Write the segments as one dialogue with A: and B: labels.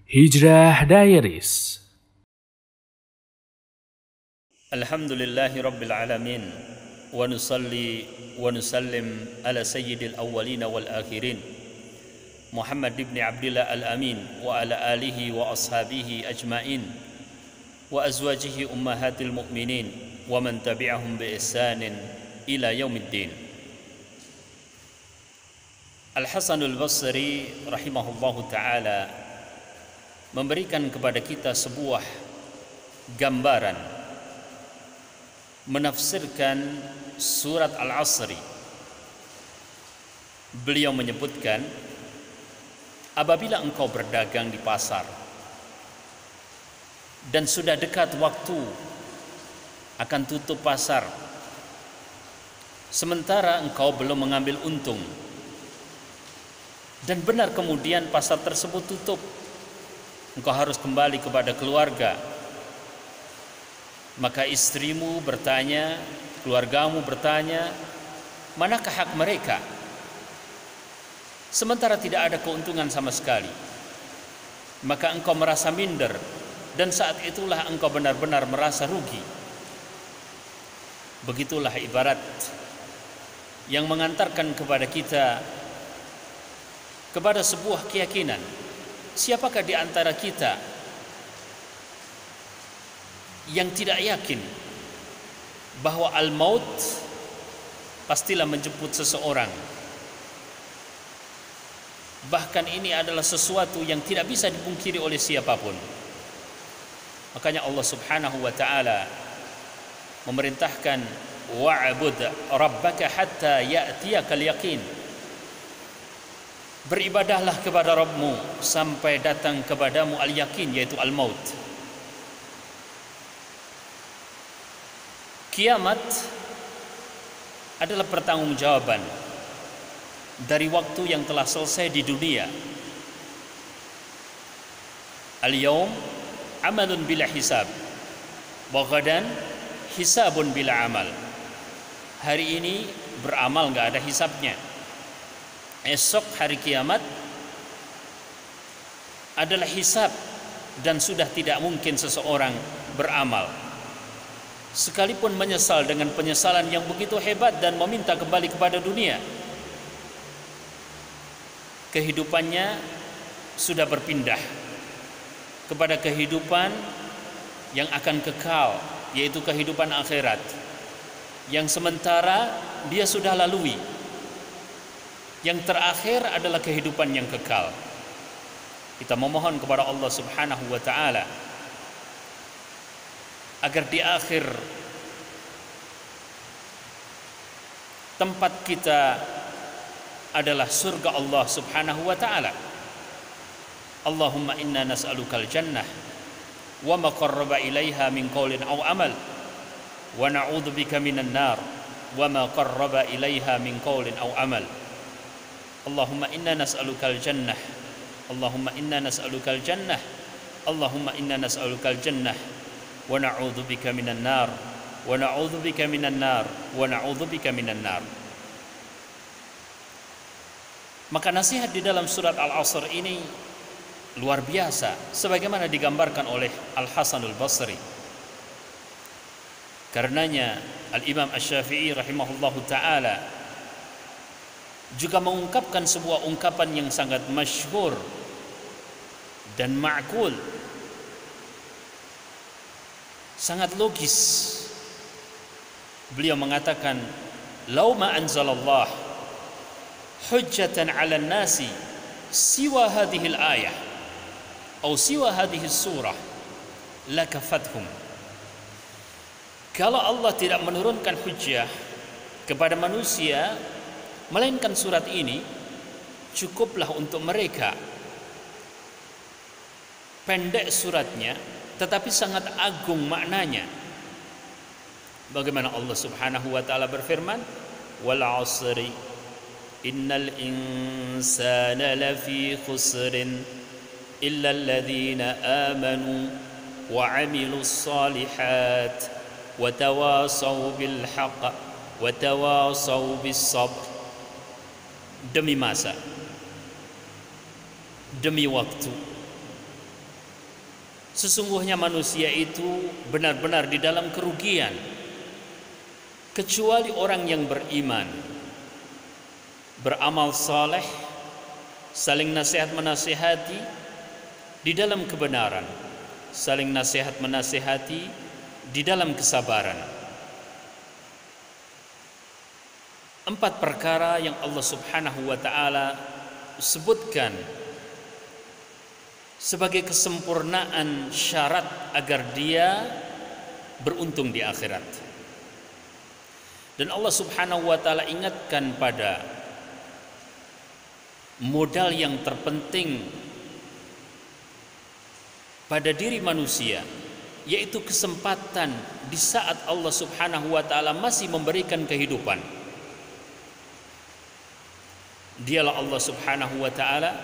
A: Hijrah Diaries.
B: Alhamdulillahi Rabbil Alamin. Wa nusalli wa nusallim ala sayyidil awwalin wal akhirin Muhammad ibn Abdillah al-Amin wa ala alihi wa ashabihi ajma'in wa azwajihi ummahatil mu'minin wa man tabi'ahum bi ihsanin ila yaumiddin. Al-Hasan al-Basri rahimahullahu ta'ala memberikan kepada kita sebuah gambaran menafsirkan surat Al-Asri. Beliau menyebutkan, apabila engkau berdagang di pasar dan sudah dekat waktu akan tutup pasar, sementara engkau belum mengambil untung, dan benar kemudian pasar tersebut tutup, engkau harus kembali kepada keluarga, maka istrimu bertanya, keluargamu bertanya, manakah hak mereka? Sementara tidak ada keuntungan sama sekali, maka engkau merasa minder, dan saat itulah engkau benar-benar merasa rugi. Begitulah ibarat yang mengantarkan kepada kita kepada sebuah keyakinan. Siapakah di antara kita yang tidak yakin bahwa al-maut pastilah menjemput seseorang? Bahkan ini adalah sesuatu yang tidak bisa dipungkiri oleh siapapun. Makanya Allah Subhanahu wa ta'ala memerintahkan, wa'bud rabbaka hatta ya'tiyakal yaqin. Beribadahlah kepada Rabbmu sampai datang kepadamu al-yakin, yaitu al-maut. Kiamat adalah pertanggungjawaban dari waktu yang telah selesai di dunia. Al-yawm amalun bila hisab, wa ghadan hisabun bila amal. Hari ini beramal nggak ada hisabnya. Esok hari kiamat adalah hisab, dan sudah tidak mungkin seseorang beramal sekalipun menyesal dengan penyesalan yang begitu hebat dan meminta kembali kepada dunia. Kehidupannya sudah berpindah kepada kehidupan yang akan kekal, yaitu kehidupan akhirat, yang sementara dia sudah lalui. Yang terakhir adalah kehidupan yang kekal. Kita memohon kepada Allah Subhanahu wa ta'ala agar di akhir tempat kita adalah surga Allah Subhanahu wa ta'ala. Allahumma inna nas'alukal jannah wa ma qarraba ilaiha min qawlin aw amal, wa na'udzubika minan nar wa ma qarraba ilaiha min qawlin aw amal. Allahumma inna nas'alukal jannah, Allahumma inna nas'alukal jannah, Allahumma inna nas'alukal jannah, wa na'udzubika minan nar, wa na'udzubika minan nar, wa na'udzubika minan nar. Maka nasihat di dalam surat Al-Asr ini luar biasa, sebagaimana digambarkan oleh Al-Hasan al-Basri. Karenanya Al-Imam Asy-Syafi'i rahimahullahu ta'ala juga mengungkapkan sebuah ungkapan yang sangat masyhur dan ma'qul, sangat logis. Beliau mengatakan, "Lau ma anzalallah hujjatan 'alan nasi siwa hadhil ayah atau siwa hadhis surah lakafathum." Kalau Allah tidak menurunkan hujjah kepada manusia melainkan surat ini, cukuplah untuk mereka. Pendek suratnya, tetapi sangat agung maknanya. Bagaimana Allah Subhanahu wa ta'ala berfirman, wal 'asri innal insana lafi khusrin illa alladhina amanu wa 'amilus salihat wa tawasaw bil haqq wa tawasaw bis sabr. Demi masa, demi waktu, Sesungguhnya manusia itu benar-benar di dalam kerugian, kecuali orang yang beriman, beramal saleh, saling nasihat menasihati di dalam kebenaran, saling nasihat menasihati di dalam kesabaran. 4 perkara yang Allah Subhanahu wa taala sebutkan sebagai kesempurnaan syarat agar dia beruntung di akhirat. Dan Allah Subhanahu wa taala ingatkan pada modal yang terpenting pada diri manusia, yaitu kesempatan di saat Allah Subhanahu wa taala masih memberikan kehidupan. Dialah Allah Subhanahu wa taala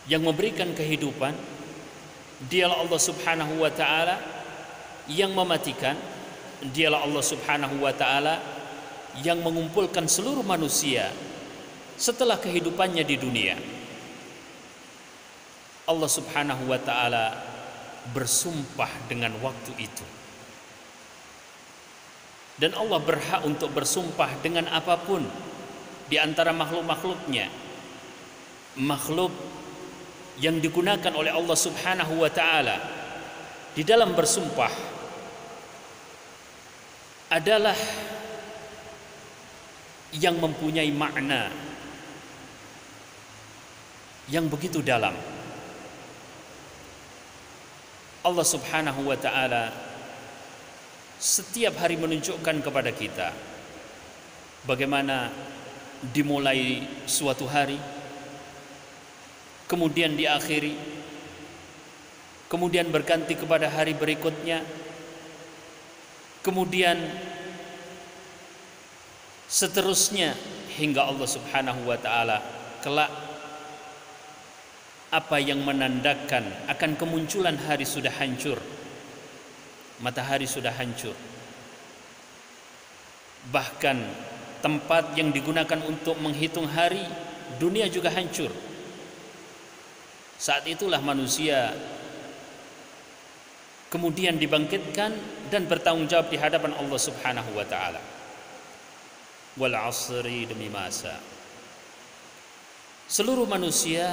B: yang memberikan kehidupan. Dialah Allah Subhanahu wa taala yang mematikan. Dialah Allah Subhanahu wa taala yang mengumpulkan seluruh manusia setelah kehidupannya di dunia. Allah Subhanahu wa taala bersumpah dengan waktu itu. Dan Allah berhak untuk bersumpah dengan apapun di antara makhluk-makhluknya. Makhluk yang digunakan oleh Allah Subhanahu wa taala di dalam bersumpah adalah yang mempunyai makna yang begitu dalam. Allah Subhanahu wa taala setiap hari menunjukkan kepada kita bagaimana dimulai suatu hari, kemudian diakhiri, kemudian berganti kepada hari berikutnya, kemudian seterusnya hingga Allah Subhanahu wa taala kelak apa yang menandakan akan kemunculan hari sudah hancur, matahari sudah hancur, bahkan tempat yang digunakan untuk menghitung hari dunia juga hancur. Saat itulah manusia kemudian dibangkitkan dan bertanggung jawab di hadapan Allah Subhanahu wa taala. Wal 'asri, demi masa. Seluruh manusia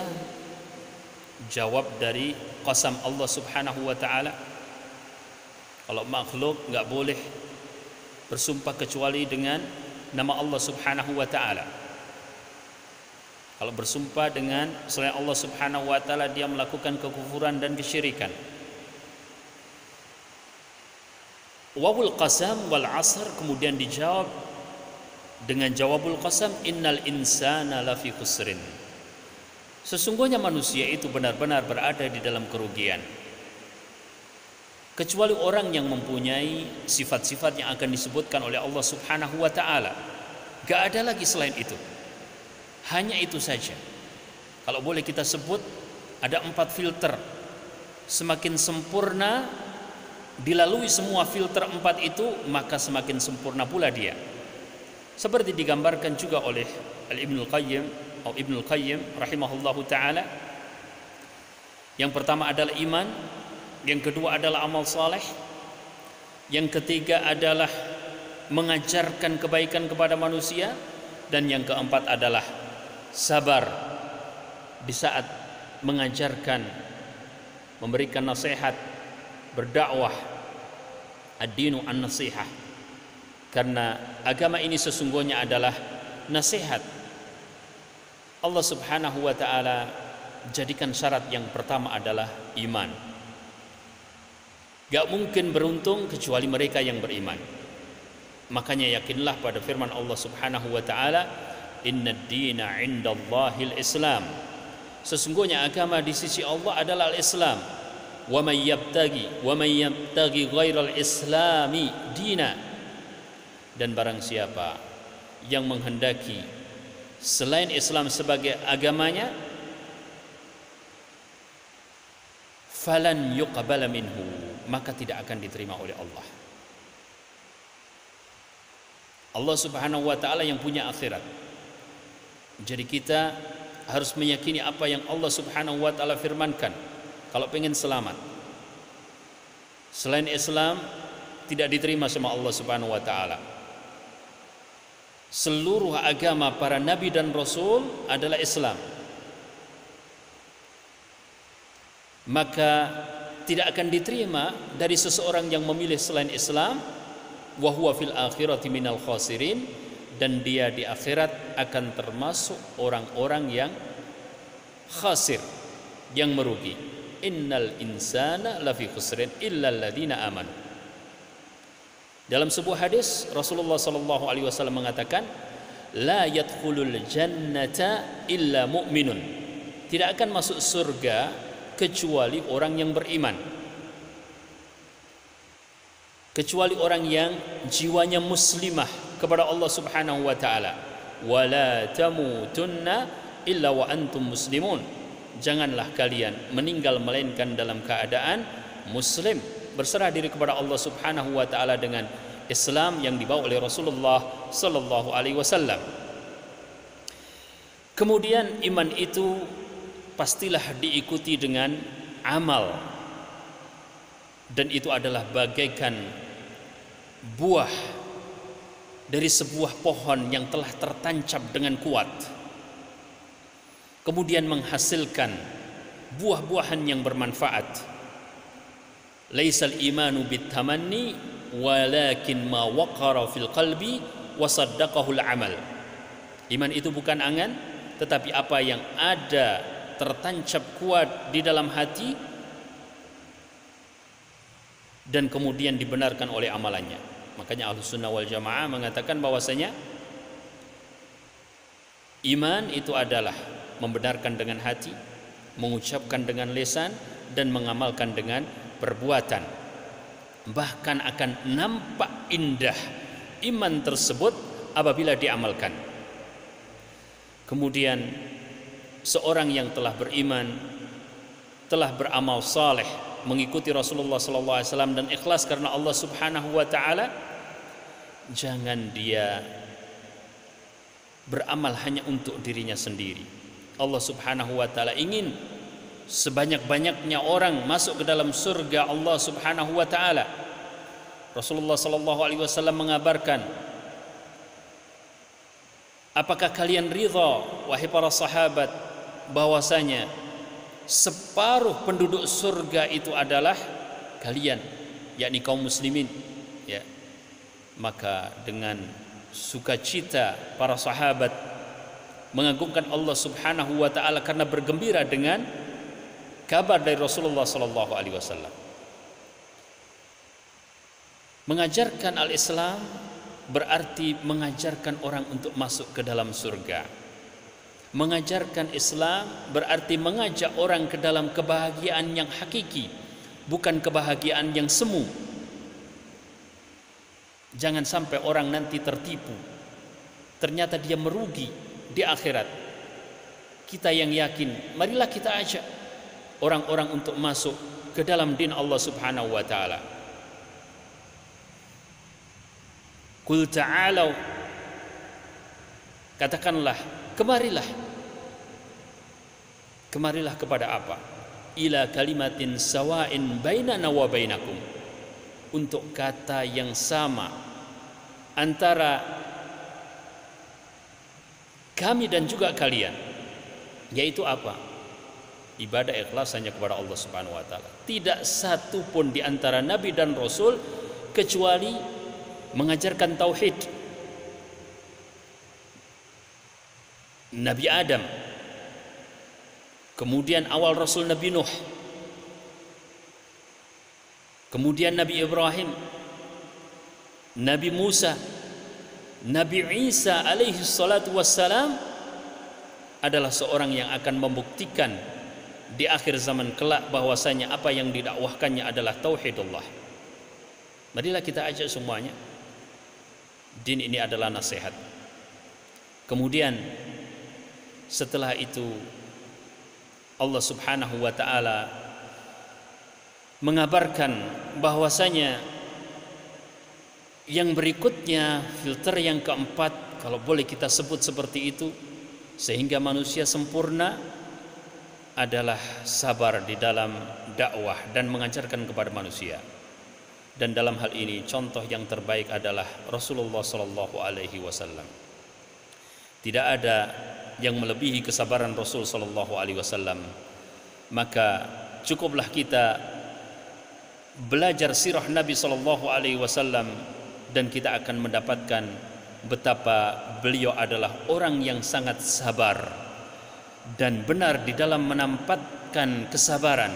B: jawab dari qasam Allah Subhanahu wa taala. Kalau makhluk enggak boleh bersumpah kecuali dengan nama Allah Subhanahu wa taala. Kalau bersumpah dengan selain Allah Subhanahu wa taala, dia melakukan kekufuran dan kesyirikan. Wawul qasam wal 'asr kemudian dijawab dengan jawabul qasam, innal insana lafi khusrin. Sesungguhnya manusia itu benar-benar berada di dalam kerugian, kecuali orang yang mempunyai sifat-sifat yang akan disebutkan oleh Allah Subhanahu wa taala. Gak ada lagi selain itu. Hanya itu saja. Kalau boleh kita sebut, ada 4 filter. Semakin sempurna dilalui semua filter 4 itu, maka semakin sempurna pula dia. Seperti digambarkan juga oleh Ibnul Qayyim rahimahullahu taala. Yang pertama adalah iman, yang kedua adalah amal saleh, yang ketiga adalah mengajarkan kebaikan kepada manusia, dan yang keempat adalah sabar di saat mengajarkan, memberikan nasihat, berdakwah. Ad-dinu an-nasihah. Karena agama ini sesungguhnya adalah nasihat. Allah Subhanahu wa taala jadikan syarat yang pertama adalah iman. Gak mungkin beruntung kecuali mereka yang beriman. Makanya yakinlah pada firman Allah Subhanahu wa taala, innad dina 'indallahil Islam. Sesungguhnya agama di sisi Allah adalah al-Islam. Wa may yabtaghi ghairal islami dina. Dan barang siapa yang menghendaki selain Islam sebagai agamanya, falan yuqbala minhu, maka tidak akan diterima oleh Allah. Allah Subhanahu wa taala yang punya akhirat. Jadi kita harus meyakini apa yang Allah Subhanahu wa taala firmankan. kalau pengen selamat. Selain Islam tidak diterima sama Allah Subhanahu wa taala. Seluruh agama para nabi dan rasul adalah Islam. Maka tidak akan diterima dari seseorang yang memilih selain Islam, wa huwa fil akhirati minal khasirin, dan dia di akhirat akan termasuk orang-orang yang khasir, yang merugi. Innal insana lafi khusrin illa alladziina amanu. Dalam sebuah hadis Rasulullah sallallahu alaihi wasallam mengatakan, la yadkhulul jannata illa mu'minun. Tidak akan masuk surga kecuali orang yang beriman. Kecuali orang yang jiwanya muslimah kepada Allah Subhanahu wa taala. Wala tamutunna illa wa antum muslimun. Janganlah kalian meninggal melainkan dalam keadaan muslim, berserah diri kepada Allah Subhanahu wa taala dengan Islam yang dibawa oleh Rasulullah sallallahu alaihi wasallam. Kemudian iman itu pastilah diikuti dengan amal, dan itu adalah bagaikan buah dari sebuah pohon yang telah tertancap dengan kuat, kemudian menghasilkan buah-buahan yang bermanfaat. Laisal imanu bitamanni walakin ma waqara fil qalbi wa saddaqahu al-amal. Iman itu bukan angan, tetapi apa yang ada tertancap kuat di dalam hati dan kemudian dibenarkan oleh amalannya. Makanya Ahlus Sunnah wal Jamaah mengatakan bahwasanya iman itu adalah membenarkan dengan hati, mengucapkan dengan lisan, dan mengamalkan dengan perbuatan. Bahkan akan nampak indah iman tersebut apabila diamalkan. Kemudian seorang yang telah beriman, telah beramal saleh, mengikuti Rasulullah SAW dan ikhlas karena Allah Subhanahu wa taala, jangan dia beramal hanya untuk dirinya sendiri. Allah Subhanahu wa taala ingin sebanyak-banyaknya orang masuk ke dalam surga Allah Subhanahu wa taala. Rasulullah SAW mengabarkan, apakah kalian ridha wahai para sahabat bahwasanya separuh penduduk surga itu adalah kalian, yakni kaum muslimin, ya. Maka dengan sukacita para sahabat mengagungkan Allah Subhanahu wa taala karena bergembira dengan kabar dari Rasulullah sallallahu alaihi wasallam. Mengajarkan al-Islam berarti mengajarkan orang untuk masuk ke dalam surga. Mengajarkan Islam berarti mengajak orang ke dalam kebahagiaan yang hakiki, bukan kebahagiaan yang semu. Jangan sampai orang nanti tertipu, ternyata dia merugi di akhirat. Kita yang yakin, marilah kita ajak orang-orang untuk masuk ke dalam din Allah Subhanahu wa taala. Qul ta'alau, katakanlah, kemarilah. Kemarilah kepada apa? Ila kalimatin sawa'in bainana wa bainakum. Untuk kata yang sama antara kami dan juga kalian. Yaitu apa? Ibadah ikhlas hanya kepada Allah Subhanahu wa taala. Tidak satu pun di antara nabi dan rasul kecuali mengajarkan tauhid. Nabi Adam, kemudian awal Rasul Nabi Nuh, kemudian Nabi Ibrahim, Nabi Musa, Nabi Isa alaihi salatu wassalam adalah seorang yang akan membuktikan di akhir zaman kelak bahwasanya apa yang didakwahkannya adalah tauhidullah. Marilah kita ajak semuanya. Din ini adalah nasihat. Kemudian setelah itu Allah Subhanahu wa taala mengabarkan bahwasanya yang berikutnya, filter yang keempat, kalau boleh kita sebut seperti itu, sehingga manusia sempurna adalah sabar di dalam dakwah dan mengajarkan kepada manusia. Dan dalam hal ini contoh yang terbaik adalah Rasulullah sallallahu alaihi wasallam. Tidak ada yang melebihi kesabaran Rasul sallallahu alaihi wasallam. Maka cukuplah kita belajar sirah Nabi sallallahu alaihi wasallam dan kita akan mendapatkan betapa beliau adalah orang yang sangat sabar dan benar di dalam menampakkan kesabaran.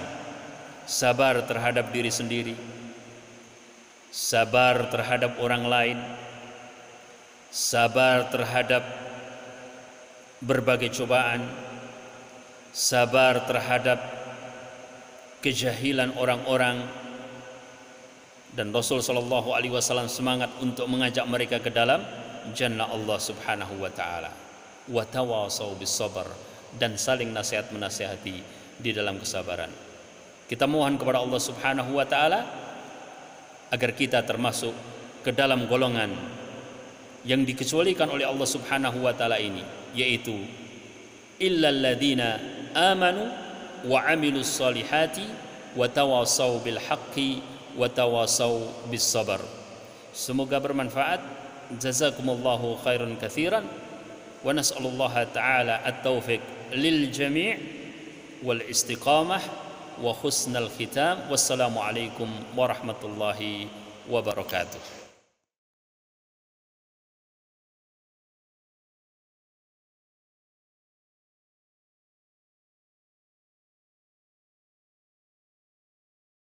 B: Sabar terhadap diri sendiri, sabar terhadap orang lain, sabar terhadap berbagai cobaan, sabar terhadap kejahilan orang-orang. Dan Rasul sallallahu alaihi wasallam semangat untuk mengajak mereka ke dalam jannah Allah Subhanahu wa taala. Wa tawasau bis sabr, dan saling nasihat menasihati di dalam kesabaran. Kita mohon kepada Allah Subhanahu wa taala agar kita termasuk ke dalam golongan yang dikecualikan oleh Allah Subhanahu wa taala ini, yaitu illal ladzina amanu wa amilus solihati wa tawasau bil haqqi wa tawasau bis sabar. Semoga bermanfaat. Jazakumullahu khairan katsiran wa nas'alullaha ta'ala at-taufiq lil jami' wal istiqamah wa husnal khitam. Wassalamu alaikum warahmatullahi wabarakatuh.